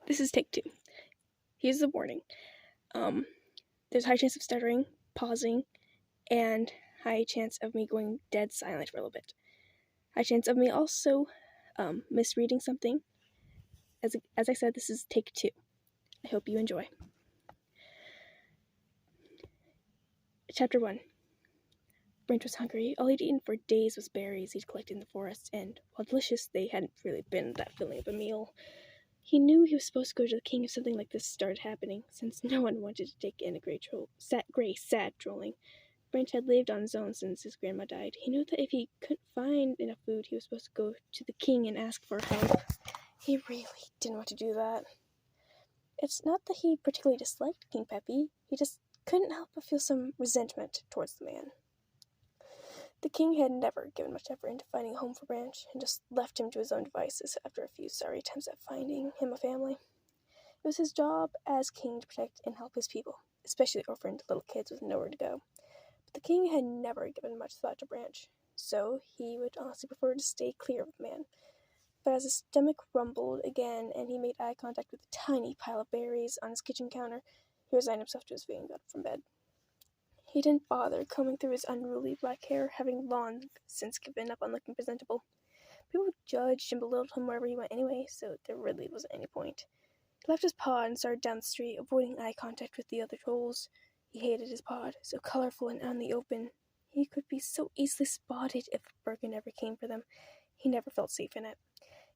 This is take two. Here's the warning. There's a high chance of stuttering, pausing, and high chance of me going dead silent for a little bit. High chance of me also misreading something. As I said, this is take two. I hope you enjoy. Chapter 1. Branch was hungry. All he'd eaten for days was berries he'd collected in the forest, and while delicious, they hadn't really been that filling of a meal. He knew he was supposed to go to the king if something like this started happening, since no one wanted to take in a sad trolling. Branch had lived on his own since his grandma died. He knew that if he couldn't find enough food, he was supposed to go to the king and ask for help. He really didn't want to do that. It's not that he particularly disliked King Peppy, he just couldn't help but feel some resentment towards the man. The king had never given much effort into finding a home for Branch, and just left him to his own devices after a few sorry attempts at finding him a family. It was his job as king to protect and help his people, especially orphaned little kids with nowhere to go. But the king had never given much thought to Branch, so he would honestly prefer to stay clear of the man. But as his stomach rumbled again and he made eye contact with a tiny pile of berries on his kitchen counter, he resigned himself to his fate and got up from bed. He didn't bother combing through his unruly black hair, having long since given up on looking presentable. People judged and belittled him wherever he went anyway, so there really wasn't any point. He left his pod and started down the street, avoiding eye contact with the other trolls. He hated his pod, so colorful and out in the open. He could be so easily spotted if Bergen ever came for them. He never felt safe in it.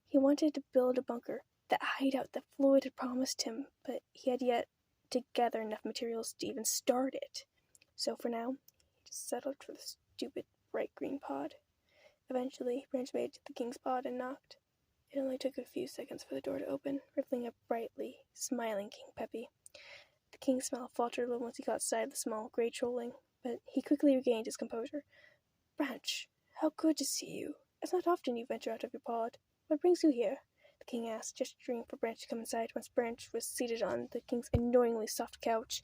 He wanted to build a bunker, that hideout that Floyd had promised him, but he had yet to gather enough materials to even start it. So for now, he just settled for the stupid bright green pod. Eventually, Branch made it to the king's pod and knocked. It only took a few seconds for the door to open, revealing a brightly smiling King Peppy. The king's smile faltered a little once he got sight of the small gray trolling, but he quickly regained his composure. Branch, how good to see you. It's not often you venture out of your pod. What brings you here? The king asked, gesturing for Branch to come inside once Branch was seated on the king's annoyingly soft couch.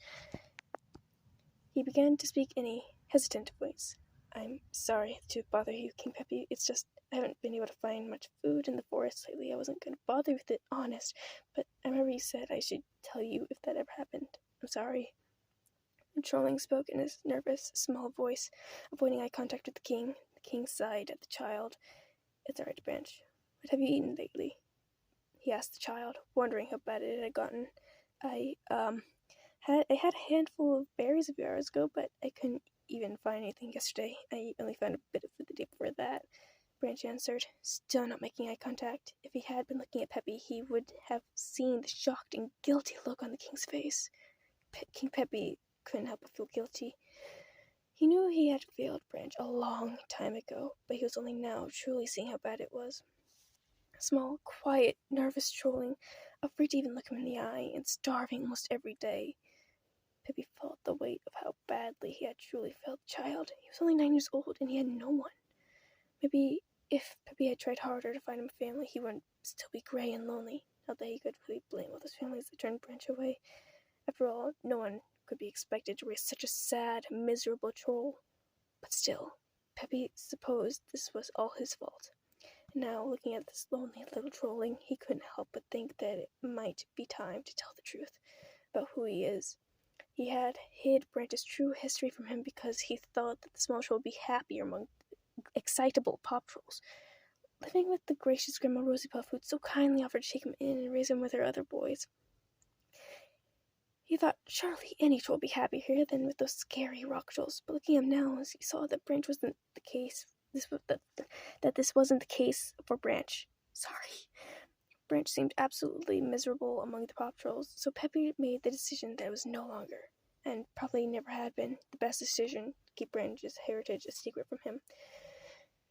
He began to speak in a hesitant voice. I'm sorry to bother you, King Peppy. It's just I haven't been able to find much food in the forest lately. I wasn't going to bother with it, honest, but I remember you said I should tell you if that ever happened. I'm sorry. The trolling spoke in his nervous, small voice, avoiding eye contact with the king. The king sighed at the child. It's all right, Branch. What have you eaten lately? He asked the child, wondering how bad it had gotten. I had a handful of berries a few hours ago, but I couldn't even find anything yesterday. I only found a bit of food the day before that, Branch answered, still not making eye contact. If he had been looking at Peppy, he would have seen the shocked and guilty look on the king's face. King Peppy couldn't help but feel guilty. He knew he had failed Branch a long time ago, but he was only now truly seeing how bad it was. Small, quiet, nervous trolling, afraid to even look him in the eye, and starving almost every day. Peppy felt the weight of how badly he had truly failed the child. He was only 9 years old, and he had no one. Maybe if Peppy had tried harder to find him a family, he wouldn't still be gray and lonely. Not that he could really blame all those families that turned Branch away. After all, no one could be expected to raise such a sad, miserable troll. But still, Peppy supposed this was all his fault. And now, looking at this lonely little trolling, he couldn't help but think that it might be time to tell the truth about who he is. He had hid Branch's true history from him because he thought that the small troll would be happier among excitable pop trolls. Living with the gracious Grandma Rosie Puff, who'd so kindly offered to take him in and raise him with her other boys. He thought surely any troll would be happier here than with those scary rock trolls, but looking at him now, he saw that Branch wasn't the case. This wasn't the case for Branch. Sorry. Branch seemed absolutely miserable among the pop trolls, so Peppy made the decision that it was no longer, and probably never had been, the best decision to keep Branch's heritage a secret from him.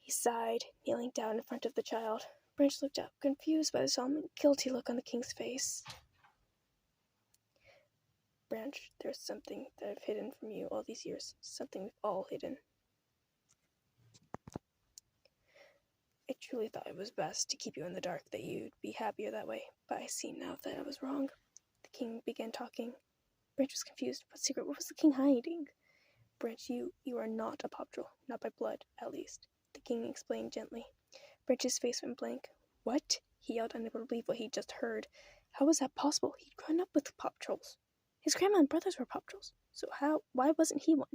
He sighed, kneeling down in front of the child. Branch looked up, confused by the solemn and guilty look on the king's face. Branch, there's something that I've hidden from you all these years, something we've all hidden. I truly thought it was best to keep you in the dark, that you'd be happier that way, but I see now that I was wrong. The king began talking. Branch was confused. What secret? What was the king hiding? Branch, you are not a pop troll, not by blood, at least, the king explained gently. Branch's face went blank. What? He yelled, unable to believe what he'd just heard. How was that possible? He'd grown up with paw patrols. His grandma and brothers were paw patrols. So why wasn't he one?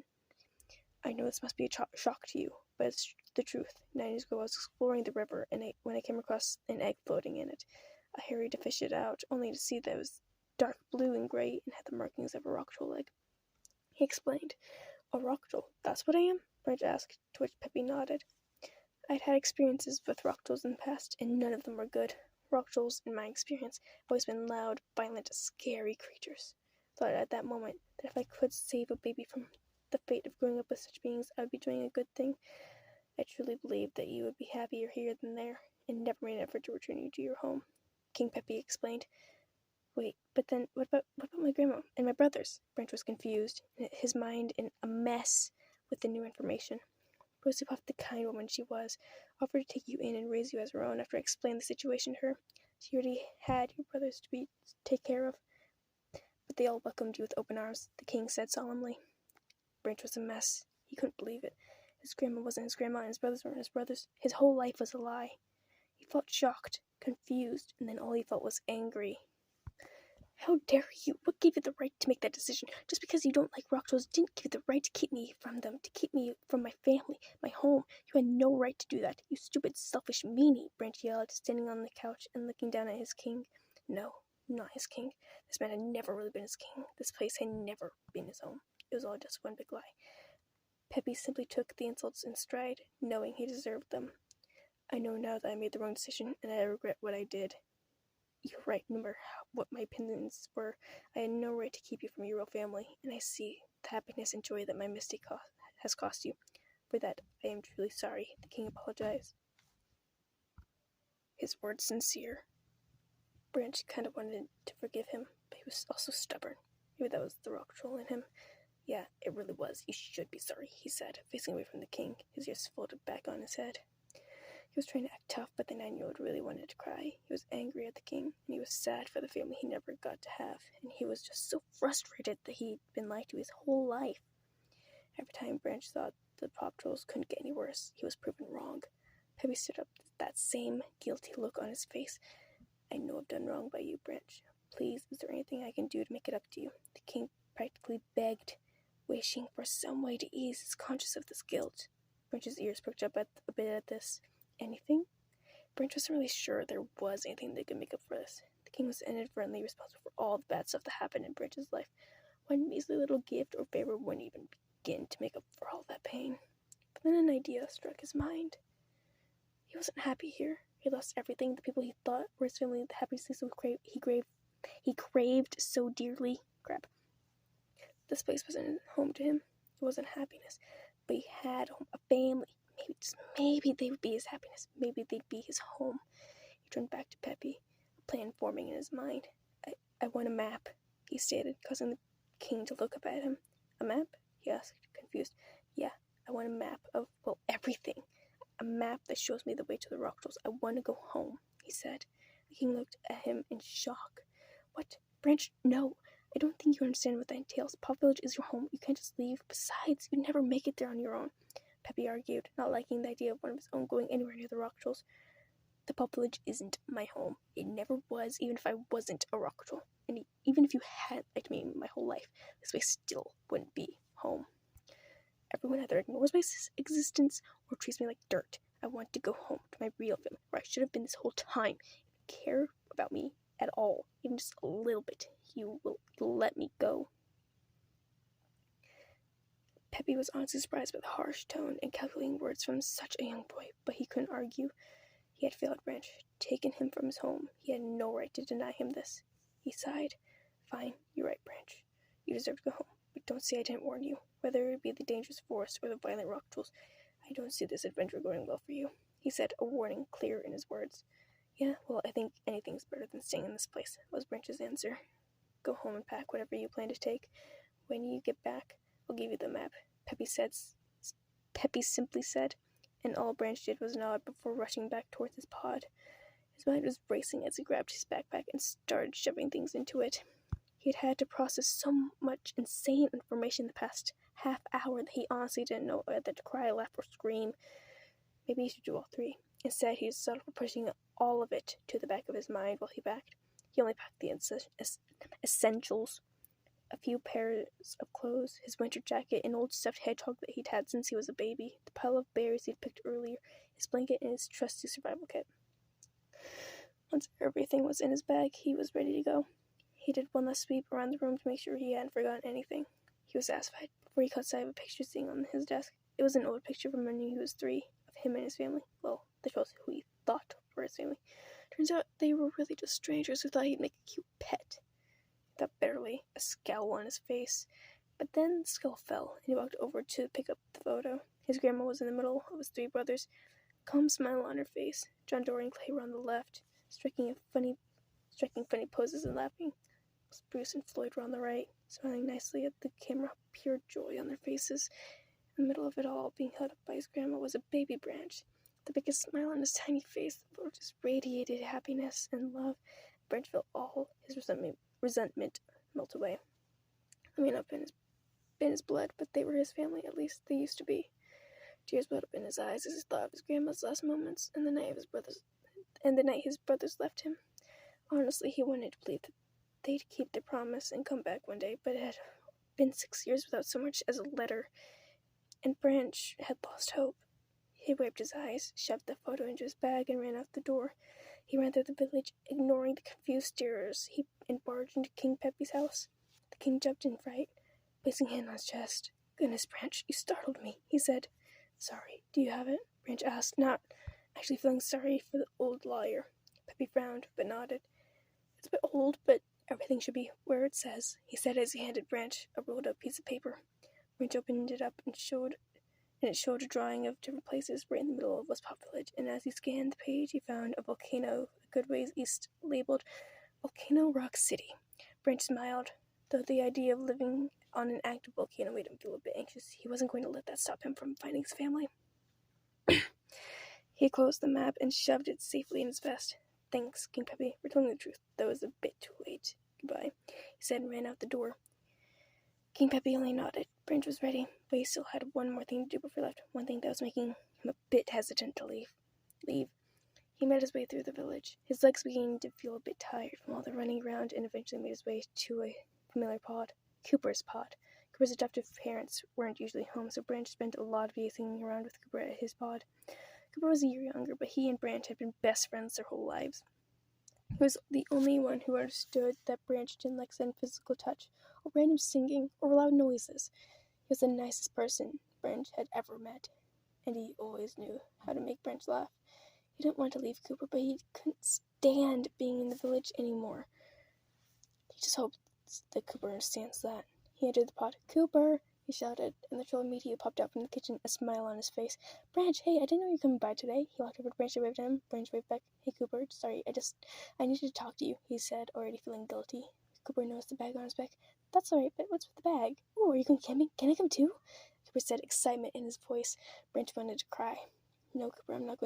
I know this must be a shock to you, but it's the truth. 9 years ago, I was exploring the river, and when I came across an egg floating in it, I hurried to fish it out, only to see that it was dark blue and gray and had the markings of a rock troll egg. He explained. A rock troll, that's what I am? Branch asked, to which Peppy nodded. I'd had experiences with rock trolls in the past, and none of them were good. Rock trolls, in my experience, have always been loud, violent, scary creatures. Thought at that moment that if I could save a baby from the fate of growing up with such beings, I would be doing a good thing. I truly believed that you would be happier here than there, and never made an effort to return you to your home. King Peppy explained. Wait, but then what about my grandma and my brothers? Branch was confused, his mind in a mess with the new information. Rosie Puff, the kind woman she was, offered to take you in and raise you as her own after I explained the situation to her. She already had your brothers to take care of, but they all welcomed you with open arms, the king said solemnly. Branch was a mess. He couldn't believe it. His grandma wasn't his grandma, and his brothers weren't his brothers. His whole life was a lie. He felt shocked, confused, and then all he felt was angry. How dare you? What gave you the right to make that decision? Just because you don't like rock trolls didn't give you the right to keep me from them, to keep me from my family, my home. You had no right to do that, you stupid, selfish meanie, Branch yelled, standing on the couch and looking down at his king. No, not his king. This man had never really been his king. This place had never been his home. It was all just one big lie. Peppy simply took the insults in stride, knowing he deserved them. I know now that I made the wrong decision, and I regret what I did. You're right, no matter what my opinions were, I had no right to keep you from your real family, and I see the happiness and joy that my mistake has cost you. For that, I am truly sorry, the king apologized. His words sincere. Branch kind of wanted to forgive him, but he was also stubborn. Maybe that was the rock troll in him. Yeah, it really was. You should be sorry, he said, facing away from the king, his ears folded back on his head. He was trying to act tough, but the 9-year-old really wanted to cry. He was angry at the king, and he was sad for the family he never got to have, and he was just so frustrated that he'd been lied to his whole life. Every time Branch thought the paw trolls couldn't get any worse, he was proven wrong. Peppy stood up with that same guilty look on his face. I know I've done wrong by you, Branch. Please, is there anything I can do to make it up to you? The king practically begged, wishing for some way to ease his conscience of this guilt. Branch's ears perked up a bit at this. Anything? Branch wasn't really sure there was anything that could make up for this. The king was inadvertently responsible for all the bad stuff that happened in Branch's life. One measly little gift or favor wouldn't even begin to make up for all that pain. But then an idea struck his mind. He wasn't happy here. He lost everything, the people he thought were his family, the happiness he craved so dearly. Crap. This place wasn't home to him. It wasn't happiness. But he had home, a family. Maybe they would be his happiness. Maybe they'd be his home. He turned back to Peppy, a plan forming in his mind. I want a map, he stated, causing the king to look up at him. A map? He asked, confused. Yeah, I want a map of, well, everything. A map that shows me the way to the rock trolls. I want to go home, he said. The king looked at him in shock. What? Branch, no. I don't think you understand what that entails. Paw Village is your home. You can't just leave. Besides, you'd never make it there on your own. Peppy argued, not liking the idea of one of his own going anywhere near the rock trolls. The Paw Village isn't my home. It never was, even if I wasn't a rock troll. And even if you had liked me my whole life, this place still wouldn't be home. Everyone either ignores my existence or treats me like dirt. I want to go home to my real family, where I should have been this whole time. If you care about me at all, even just a little bit, you will let me go. Peppy was honestly surprised by the harsh tone and calculating words from such a young boy, but he couldn't argue. He had failed Branch, taken him from his home. He had no right to deny him this. He sighed. Fine, you're right, Branch. You deserve to go home, but don't say I didn't warn you. Whether it be the dangerous forest or the violent rock trolls, I don't see this adventure going well for you, he said, a warning clear in his words. Yeah, well, I think anything's better than staying in this place, was Branch's answer. Go home and pack whatever you plan to take. When you get back, I'll give you the map, Peppy simply said, and all Branch did was nod before rushing back towards his pod. His mind was racing as he grabbed his backpack and started shoving things into it. He had had to process so much insane information the past half hour that he honestly didn't know whether to cry, laugh, or scream. Maybe he should do all three. Instead, he settled for pushing all of it to the back of his mind while he packed. He only packed the essentials: a few pairs of clothes, his winter jacket, an old stuffed hedgehog that he'd had since he was a baby, the pile of berries he'd picked earlier, his blanket, and his trusty survival kit. Once everything was in his bag, he was ready to go. He did one last sweep around the room to make sure he hadn't forgotten anything. He was satisfied before he caught sight of a picture sitting on his desk. It was an old picture from when he was 3, of him and his family. Well, this was who he thought were his family. Turns out they were really just strangers who thought he'd make a cute pet. He thought bitterly, a scowl on his face. But then the skull fell, and he walked over to pick up the photo. His grandma was in the middle of his 3 brothers, a calm smile on her face. John Dory and Clay were on the left, striking funny poses and laughing. Bruce and Floyd were on the right, smiling nicely at the camera, pure joy on their faces. In the middle of it all, being held up by his grandma, was a baby Branch. The biggest smile on his tiny face, the photo just radiated happiness and love. Branch felt all his resentment melt away. I may not have been his blood, but they were his family, at least they used to be. Tears welled up in his eyes as he thought of his grandma's last moments and the night his brothers left him. Honestly, he wanted to believe that they'd keep their promise and come back one day, but it had been 6 years without so much as a letter, and Branch had lost hope. He wiped his eyes, shoved the photo into his bag, and ran out the door. He ran through the village, ignoring the confused starers, and barged into King Pepe's house. The king jumped in fright, placing a hand on his chest. "Goodness, Branch, you startled me," he said. "Sorry, do you have it?" Branch asked, not actually feeling sorry for the old liar. Pepe frowned, but nodded. "It's a bit old, but everything should be where it says," he said as he handed Branch a rolled-up piece of paper. Branch opened it up and it showed a drawing of different places right in the middle of West Pop Village, and as he scanned the page, he found a volcano a good ways east labeled Volcano Rock City. Branch smiled, though the idea of living on an active volcano made him feel a bit anxious. He wasn't going to let that stop him from finding his family. He closed the map and shoved it safely in his vest. "Thanks, King Pepe, for telling the truth, though it was a bit too late. Goodbye," he said and ran out the door. King Pepe only nodded. Branch was ready, but he still had one more thing to do before he left, one thing that was making him a bit hesitant to leave. He made his way through the village, his legs beginning to feel a bit tired from all the running around, and eventually made his way to a familiar pod, Cooper's pod. Cooper's adoptive parents weren't usually home, so Branch spent a lot of days hanging around with Cooper at his pod. Cooper was a year younger, but he and Branch had been best friends their whole lives. He was the only one who understood that Branch didn't like sudden physical touch, or random singing, or loud noises. He was the nicest person Branch had ever met, and he always knew how to make Branch laugh. He didn't want to leave Cooper, but he couldn't stand being in the village anymore. He just hoped that Cooper understands that. He entered the pod. "Cooper!" he shouted, and the troll immediately popped out from the kitchen, a smile on his face. "Branch, hey, I didn't know you were coming by today." He walked over to Branch and waved at him. Branch waved back. "Hey, Cooper, sorry, I needed to talk to you," he said, already feeling guilty. Cooper noticed the bag on his back. "That's alright, but what's with the bag? Oh, are you going camping? Can I come too?" Cooper said, excitement in his voice. Branch wanted to cry. "No, Cooper, I'm not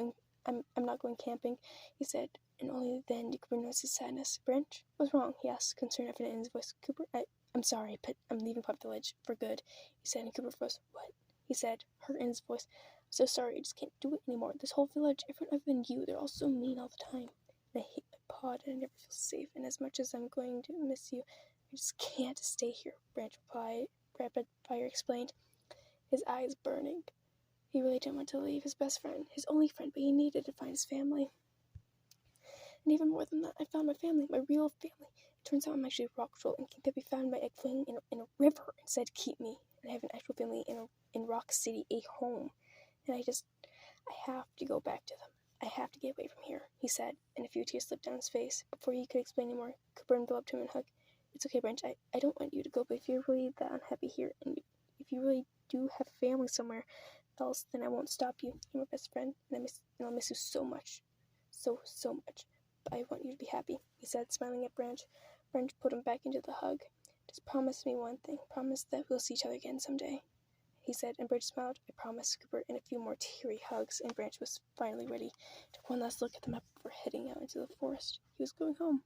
going camping," he said, and only then did Cooper notice his sadness. "Branch, what's wrong?" he asked, concern evident in his voice. "Cooper, I'm sorry, but I'm leaving Pop Village for good," he said, and Cooper froze. "What?" he said, hurt in his voice. "I'm so sorry, I just can't do it anymore. This whole village, everyone other than you, they're all so mean all the time. And I hate my pod, and I never feel safe, and as much as I'm going to miss you, I just can't stay here," Branch replied. Rapid Fire explained, his eyes burning. He really didn't want to leave his best friend, his only friend, but he needed to find his family. "And even more than that, I found my family, my real family. It turns out I'm actually a rock troll, and King Pepe found my egg fling in a river and said keep me. And I have an actual family in Rock City, a home. And I have to go back to them. I have to get away from here," he said, and a few tears slipped down his face. Before he could explain anymore, Cooper enveloped him and hugged. "It's okay, Branch. I don't want you to go, but if you're really that unhappy here, and if you really do have a family somewhere else, then I won't stop you. You're my best friend, and I'll miss you so much. So much. But I want you to be happy," he said, smiling at Branch. Branch put him back into the hug. "Just promise me one thing. Promise that we'll see each other again someday," he said, and Branch smiled. "I promise, Cooper," and a few more teary hugs, and Branch was finally ready to one last look at the map before heading out into the forest. He was going home.